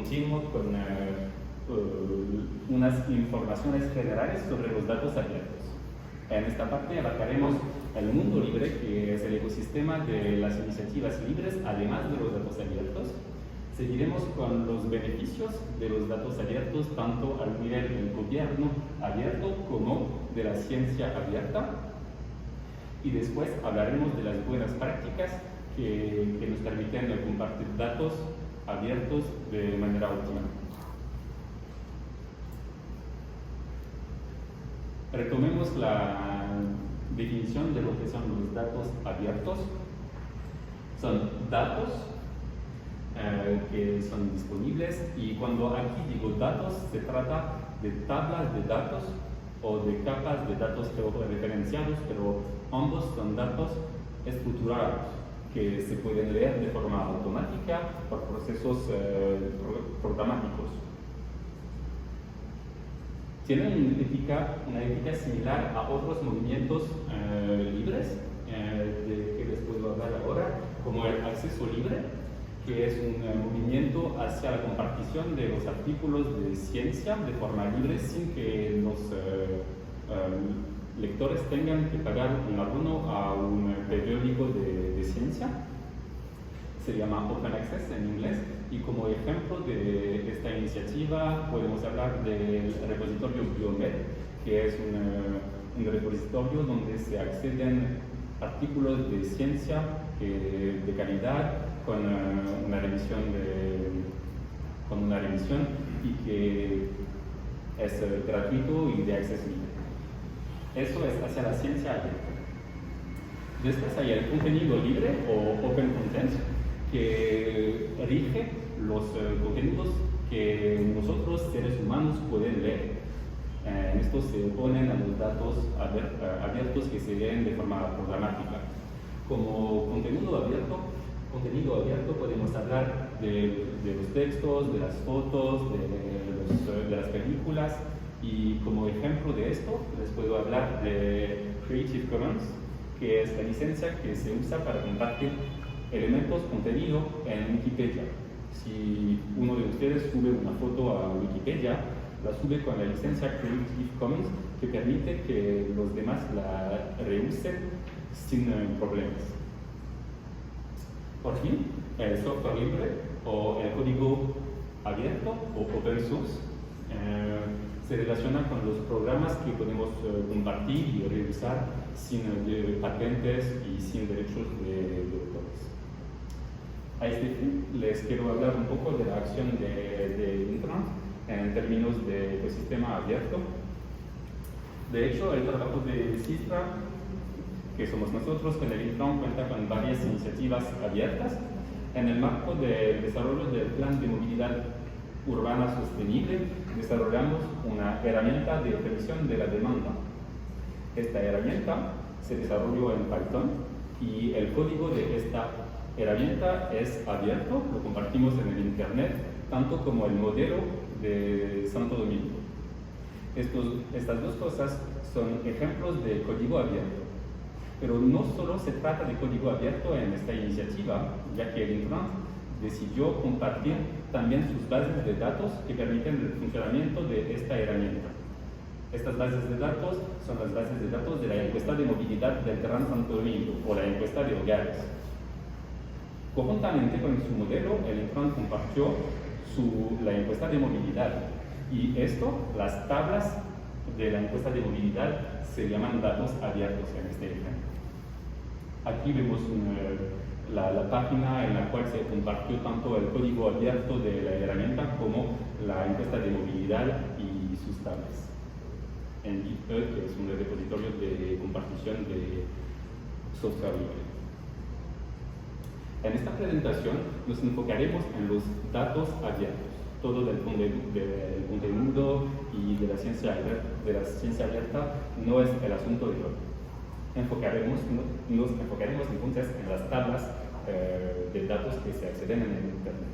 continuo con unas informaciones generales sobre los datos abiertos. En esta parte abarcaremos el mundo libre, que es el ecosistema de las iniciativas libres, además de los datos abiertos. Seguiremos con los beneficios de los datos abiertos, tanto al nivel del gobierno abierto como de la ciencia abierta. Y después hablaremos de las buenas prácticas que nos permiten compartir datos abiertos de manera óptima. Retomemos la definición de lo que son los datos abiertos. Son datos que son disponibles, y cuando aquí digo datos se trata de tablas de datos o de capas de datos georreferenciados, pero ambos son datos estructurados que se pueden leer de forma automática por procesos programáticos. Tienen una ética similar a otros movimientos libres, de que les puedo hablar ahora, como el acceso libre, que es un movimiento hacia la compartición de los artículos de ciencia de forma libre sin que los lectores tengan que pagar un abono a un periódico de ciencia. Se llama Open Access en inglés, y como ejemplo de esta iniciativa podemos hablar del repositorio Biomed, que es un repositorio donde se acceden artículos de ciencia de calidad con una revisión y que es gratuito y de acceso libre. Eso es hacia la ciencia abierta. Después hay el contenido libre o Open Content, que rige los contenidos que nosotros seres humanos pueden leer. Estos se oponen a los datos abiertos que se leen de forma programática. Como contenido abierto podemos hablar de los textos, de las fotos, de las películas, y como ejemplo de esto les puedo hablar de Creative Commons, que es la licencia que se usa para compartir elementos, contenido en Wikipedia. Si uno de ustedes sube una foto a Wikipedia, la sube con la licencia Creative Commons, que permite que los demás la reusen sin problemas. Por fin, el software libre o el código abierto o open source se relaciona con los programas que podemos compartir y reusar sin patentes y sin derechos de autores. A este fin, les quiero hablar un poco de la acción de Intran en términos de ecosistema abierto. De hecho, el trabajo de CISPRA, que somos nosotros, con el Intran, cuenta con varias iniciativas abiertas en el marco del desarrollo del Plan de Movilidad Urbana Sostenible. Desarrollamos una herramienta de previsión de la demanda. Esta herramienta se desarrolló en Python y el código de esta herramienta es abierto, lo compartimos en el Internet, tanto como el modelo de Santo Domingo. Estas dos cosas son ejemplos de código abierto. Pero no solo se trata de código abierto en esta iniciativa, ya que el Intran decidió compartir también sus bases de datos que permiten el funcionamiento de esta herramienta. Estas bases de datos son las bases de datos de la encuesta de movilidad del Gran Santo Domingo o la encuesta de hogares. Conjuntamente con su modelo, el Intran compartió la encuesta de movilidad, y las tablas de la encuesta de movilidad se llaman datos abiertos en este ejemplo. Aquí vemos la página en la cual se compartió tanto el código abierto de la herramienta como la encuesta de movilidad y sus tablas. En GitHub, que es un repositorio de compartición de software libre. En esta presentación nos enfocaremos en los datos abiertos. Todo del contenido y de la ciencia abierta no es el asunto de hoy. Nos enfocaremos entonces en las tablas de datos que se acceden en el Internet.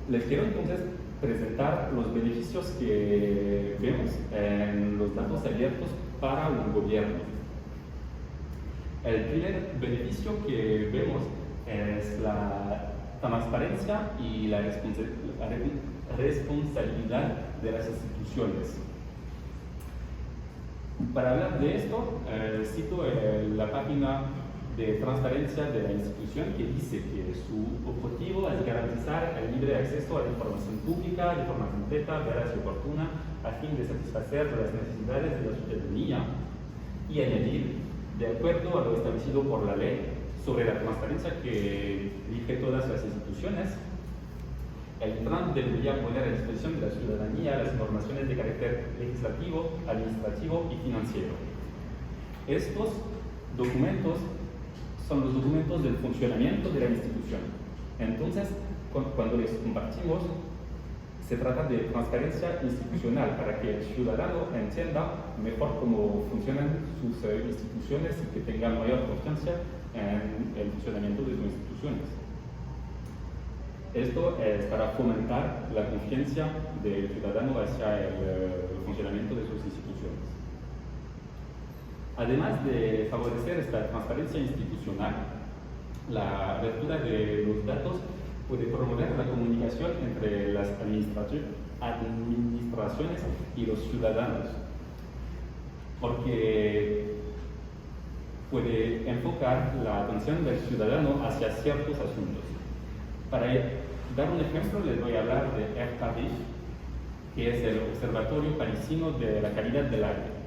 Les quiero entonces presentar los beneficios que vemos en los datos abiertos para un gobierno. El primer beneficio que vemos es la transparencia y la responsabilidad de las instituciones. Para hablar de esto, cito la página de transparencia de la institución, que dice que su objetivo es garantizar el libre acceso a la información pública de forma completa, veraz y oportuna, a fin de satisfacer las necesidades de la ciudadanía, y añadir, de acuerdo a lo establecido por la ley sobre la transparencia que rige todas las instituciones, el TRAN debería poner a disposición de la ciudadanía las informaciones de carácter legislativo, administrativo y financiero. Estos documentos son los documentos del funcionamiento de la institución. Entonces, cuando les compartimos, se trata de transparencia institucional para que el ciudadano entienda mejor cómo funcionan sus instituciones y que tenga mayor confianza en el funcionamiento de sus instituciones. Esto es para fomentar la confianza del ciudadano hacia el funcionamiento de sus instituciones. Además de favorecer esta transparencia institucional, la apertura de los datos puede promover la comunicación entre las administraciones y los ciudadanos, porque puede enfocar la atención del ciudadano hacia ciertos asuntos. Para dar un ejemplo, les voy a hablar de Air Paris, que es el Observatorio Parisino de la Calidad del Aire.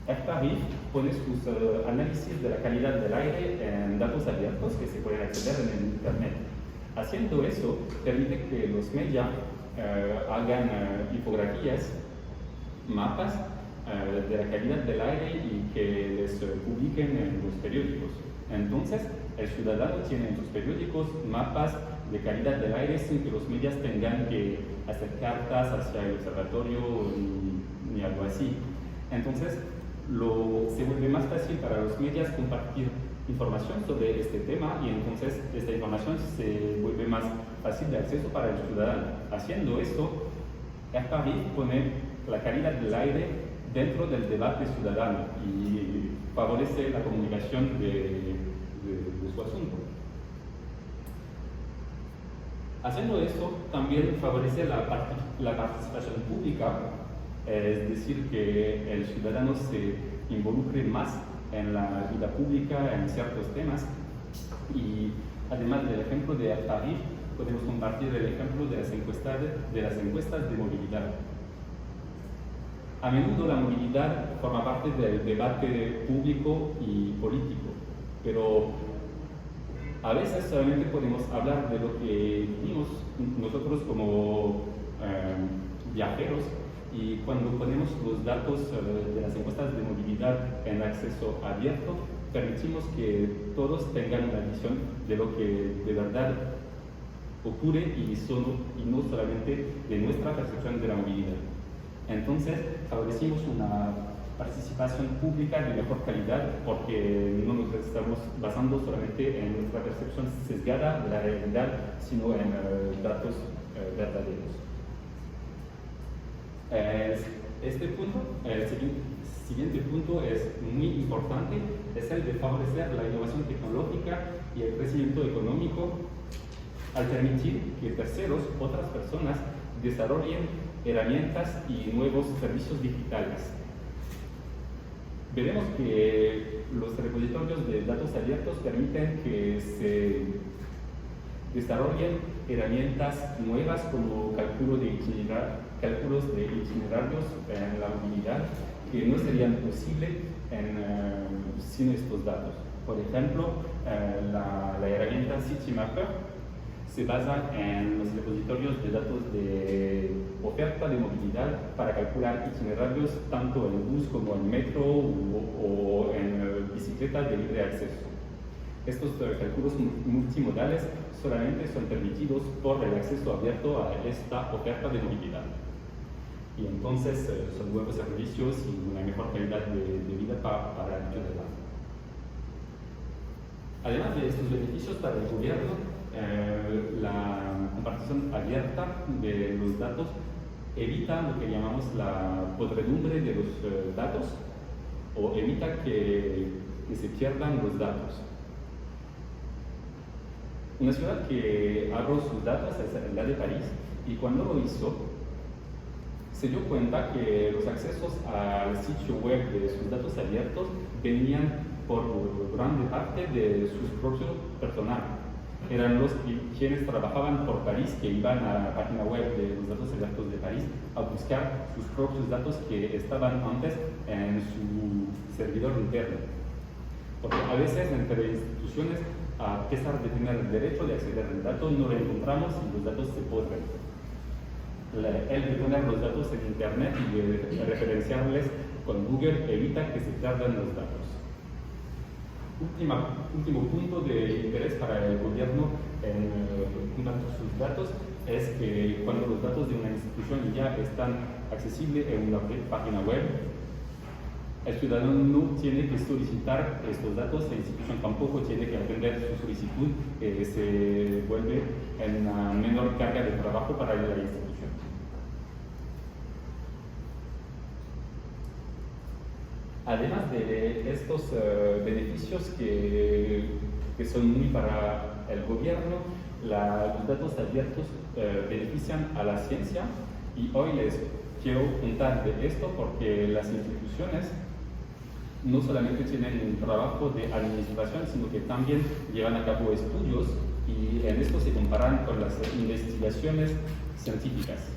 Air Paris pone sus análisis de la calidad del aire en datos abiertos que se pueden acceder en el Internet. Haciendo eso, permite que los medios hagan infografías, mapas de la calidad del aire y que les publiquen en los periódicos. Entonces, el ciudadano tiene en sus periódicos mapas de calidad del aire sin que los medios tengan que hacer cartas hacia el observatorio ni algo así. Entonces, se vuelve más fácil para los medios compartir información sobre este tema y entonces esta información se vuelve más fácil de acceso para el ciudadano. Haciendo esto, Air Paris pone la calidad del aire dentro del debate ciudadano y favorece la comunicación de su asunto. Haciendo esto, también favorece la participación pública, es decir, que el ciudadano se involucre más en la vida pública, en ciertos temas. Y además del ejemplo de Air Paris, podemos compartir el ejemplo de las encuestas de movilidad. A menudo la movilidad forma parte del debate público y político, pero a veces solamente podemos hablar de lo que vivimos nosotros como viajeros, y cuando ponemos los datos de las encuestas de movilidad en acceso abierto, permitimos que todos tengan una visión de lo que de verdad ocurre y no solamente de nuestra percepción de la movilidad. Entonces, favorecimos una participación pública de mejor calidad porque no nos estamos basando solamente en nuestra percepción sesgada de la realidad, sino en datos verdaderos. Este punto, el siguiente punto es muy importante, es el de favorecer la innovación tecnológica y el crecimiento económico al permitir que terceros, otras personas, desarrollen herramientas y nuevos servicios digitales. Veremos que los repositorios de datos abiertos permiten que se desarrollen herramientas nuevas como cálculos de itinerarios en la movilidad que no serían posibles sin estos datos. Por ejemplo, la herramienta CityMapper se basa en los repositorios de datos de oferta de movilidad para calcular itinerarios tanto en bus como en metro o en bicicleta de libre acceso. Estos cálculos multimodales solamente son permitidos por el acceso abierto a esta oferta de movilidad. Y entonces son nuevos servicios y una mejor calidad de vida para el ciudadano. Además de estos beneficios para el gobierno, la compartición abierta de los datos evita lo que llamamos la podredumbre de los datos o evita que se pierdan los datos. Una ciudad que abrió sus datos es la de París, y cuando lo hizo, se dio cuenta que los accesos al sitio web de sus datos abiertos venían por grande parte de sus propios personal. Eran los quienes trabajaban por París, que iban a la página web de los datos abiertos de París a buscar sus propios datos que estaban antes en su servidor interno. Porque a veces entre instituciones, a pesar de tener el derecho de acceder al dato, no lo encontramos y los datos se pudren. El de poner los datos en Internet y de referenciarles con Google evita que se pierdan los datos. Último punto de interés para el gobierno en cuanto a sus datos es que cuando los datos de una institución ya están accesibles en una página web, el ciudadano no tiene que solicitar estos datos, la institución tampoco tiene que atender su solicitud, se vuelve en una menor carga de trabajo para la institución. Además de estos beneficios que son muy para el gobierno, los datos abiertos benefician a la ciencia, y hoy les quiero contar de esto porque las instituciones no solamente tienen un trabajo de administración, sino que también llevan a cabo estudios, y en esto se comparan con las investigaciones científicas.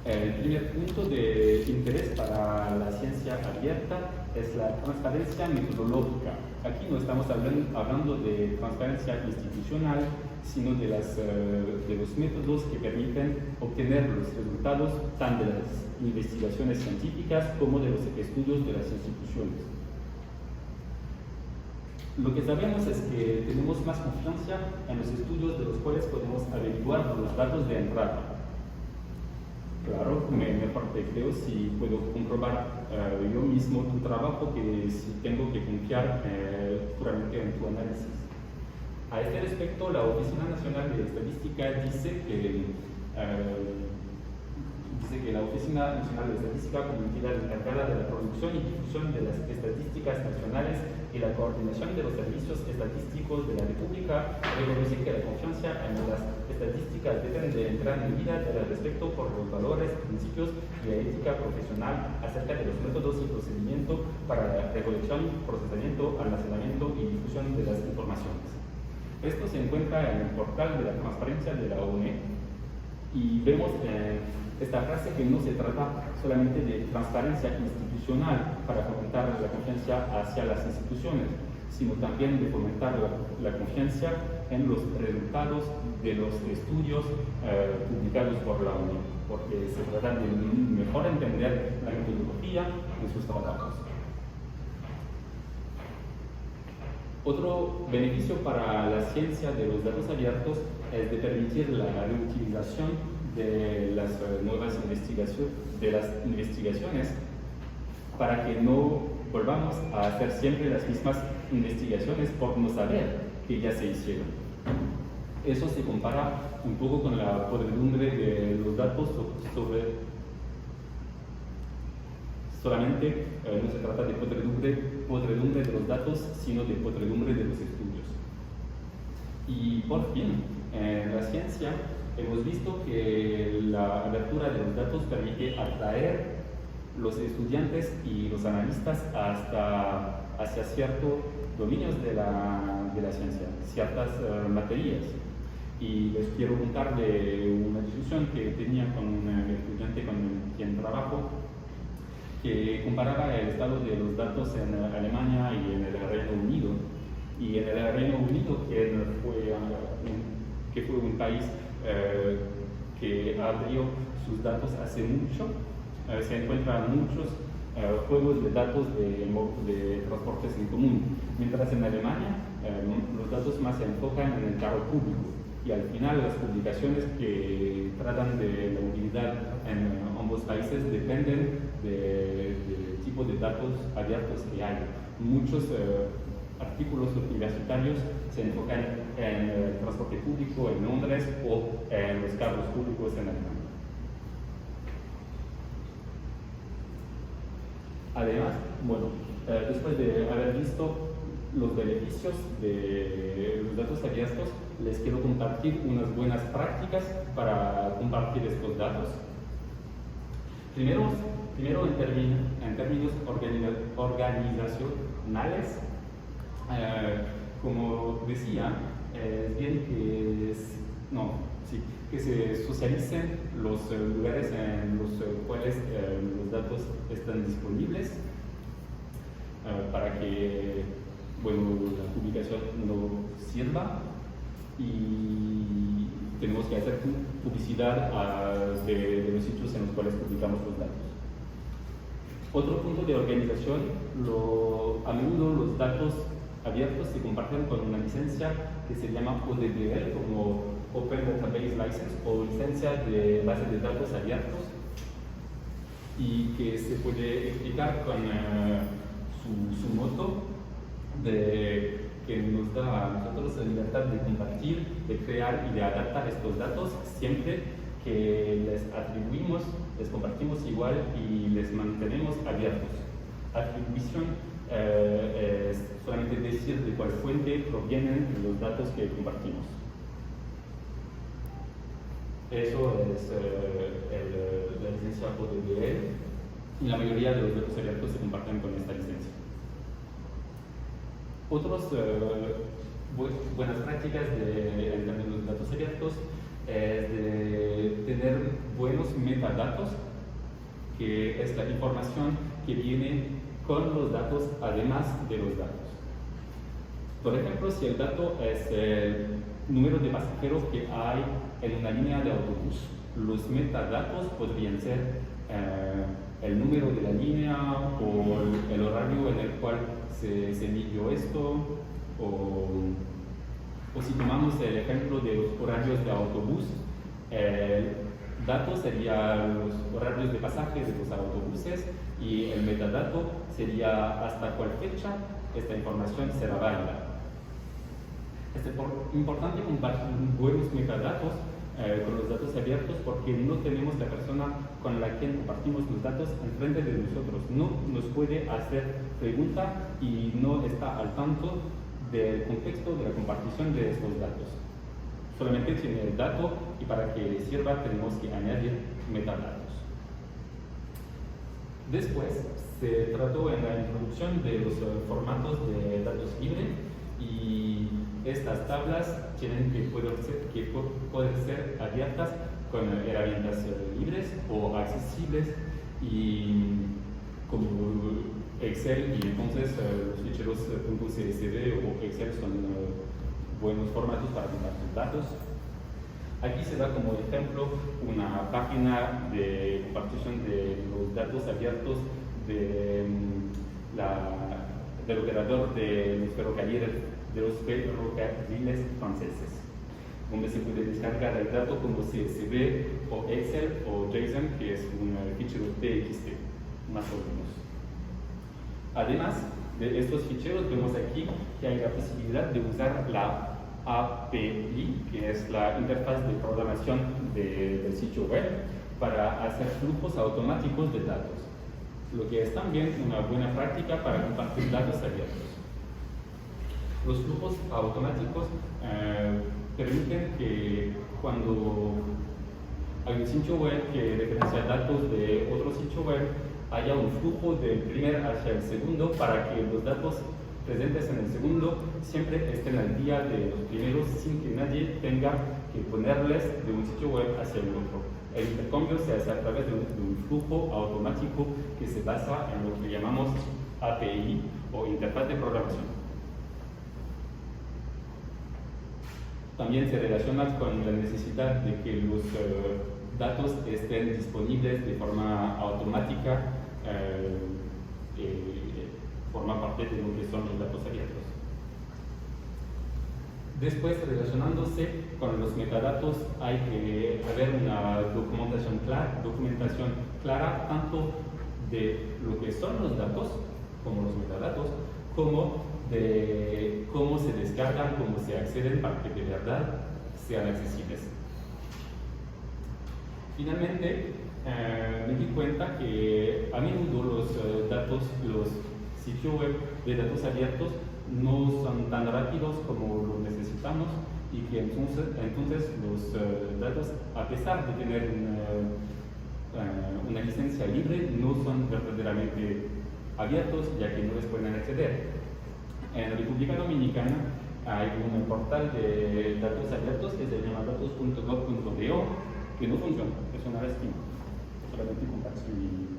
El primer punto de interés para la ciencia abierta es la transparencia metodológica. Aquí no estamos hablando de transparencia institucional, sino de los métodos que permiten obtener los resultados tanto de las investigaciones científicas como de los estudios de las instituciones. Lo que sabemos es que tenemos más confianza en los estudios de los cuales podemos averiguar los datos de entrada. Claro, mejor te creo si puedo comprobar yo mismo tu trabajo que si tengo que confiar puramente en tu análisis. A este respecto, la Oficina Nacional de Estadística dice que la Oficina Nacional de Estadística, como entidad encargada de la producción y difusión de las estadísticas nacionales y la coordinación de los servicios estadísticos de la República, reconoce que la confianza en las estadísticas depende en gran medida del respeto por los valores, principios y la ética profesional acerca de los métodos y procedimientos para la recolección, procesamiento, almacenamiento y difusión de las informaciones. Esto se encuentra en el portal de la transparencia de la ONU, y vemos esta frase que no se trata solamente de transparencia institucional para fomentar la confianza hacia las instituciones, sino también de fomentar la confianza en los resultados de los estudios publicados por la ONU, porque se trata de mejor entender la metodología en sus trabajos. Otro beneficio para la ciencia de los datos abiertos es de permitir la reutilización de las nuevas investigaciones para que no volvamos a hacer siempre las mismas investigaciones por no saber que ya se hicieron. Eso se compara un poco con la podredumbre de los datos solamente no se trata de podredumbre de los datos, sino de podredumbre de los estudios. Y por fin, en la ciencia hemos visto que la abertura de los datos permite atraer los estudiantes y los analistas hacia ciertos dominios de la ciencia, ciertas materias. Y les quiero contar de una discusión que tenía con un estudiante con quien trabajo, que comparaba el estado de los datos en Alemania y en el Reino Unido. Y en el Reino Unido, que fue un país que abrió sus datos hace mucho, se encuentran muchos juegos de datos de transportes en común, mientras en Alemania los datos más se enfocan en el carro público, y al final las publicaciones que tratan de la movilidad en ambos países dependen del tipo de datos abiertos que hay. Muchos artículos universitarios se enfocan en el transporte público en Londres o en los carros públicos en Alemania. Además, después de haber visto los beneficios de los datos abiertos, les quiero compartir unas buenas prácticas para compartir estos datos. Primero en términos organizacionales, como decía, es bien que se socialicen los lugares en los cuales los datos están disponibles para que la publicación no sirva, y tenemos que hacer publicidad de los sitios en los cuales publicamos los datos. Otro punto de organización, a menudo los datos abiertos se comparten con una licencia que se llama ODBL, como Open Database License, o licencia de base de datos abiertos, y que se puede explicar con su moto que nos da a nosotros la libertad de compartir, de crear y de adaptar estos datos siempre que les atribuimos, les compartimos igual y les mantenemos abiertos. Atribución es solamente decir de cuál fuente provienen los datos que compartimos. Eso es la licencia ODBL, y la mayoría de los datos abiertos se comparten con esta licencia. Otras buenas prácticas en términos de datos abiertos es de tener buenos metadatos, que es la información que viene con los datos además de los datos. Por ejemplo, si el dato es el número de pasajeros que hay en una línea de autobús, los metadatos podrían ser el número de la línea o el horario en el cual se midió esto, o si tomamos el ejemplo de los horarios de autobús, el dato sería los horarios de pasaje de los autobuses, y el metadato sería hasta cuál fecha esta información será válida. Es importante compartir buenos metadatos con los datos abiertos, porque no tenemos la persona con la que compartimos los datos enfrente de nosotros. No nos puede hacer pregunta y no está al tanto del contexto de la compartición de estos datos. Solamente tiene el dato, y para que le sirva tenemos que añadir metadatos. Después se trató en la introducción de los formatos de datos libres, y estas tablas tienen que poder ser abiertas con herramientas libres o accesibles, y como Excel, y entonces los ficheros .csv o Excel son buenos formatos para compartir datos. Aquí se da como ejemplo una página de compartición de los datos abiertos del operador de los ferrocarriles franceses, donde se puede descargar el dato como CSV o Excel o JSON, que es un fichero TXT, más o menos. Además de estos ficheros, vemos aquí que hay la posibilidad de usar la API, que es la interfaz de programación del sitio web, para hacer flujos automáticos de datos, lo que es también una buena práctica para compartir datos abiertos. Los flujos automáticos permiten que cuando hay un sitio web que referencia datos de otro sitio web, haya un flujo del primer hacia el segundo, para que los datos presentes en el segundo siempre estén al día de los primeros, sin que nadie tenga que ponerles de un sitio web hacia el otro. El intercambio se hace a través de un flujo automático que se basa en lo que llamamos API o interfaz de programación. También se relaciona con la necesidad de que los datos estén disponibles de forma automática, forma parte de lo que son los datos abiertos. Después, relacionándose con los metadatos, hay que haber una documentación clara tanto de lo que son los datos, como los metadatos, como de cómo se descargan, cómo se acceden, para que de verdad sean accesibles. Finalmente, me di cuenta que a menudo los sitios web de datos abiertos no son tan rápidos como lo necesitamos y que entonces los datos, a pesar de tener una licencia libre, no son verdaderamente abiertos, ya que no les pueden acceder. En la República Dominicana hay un portal de datos abiertos que se llama datos.gov.do que no funciona, es una lástima. Solamente comparto mi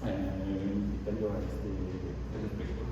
criterio a este respecto.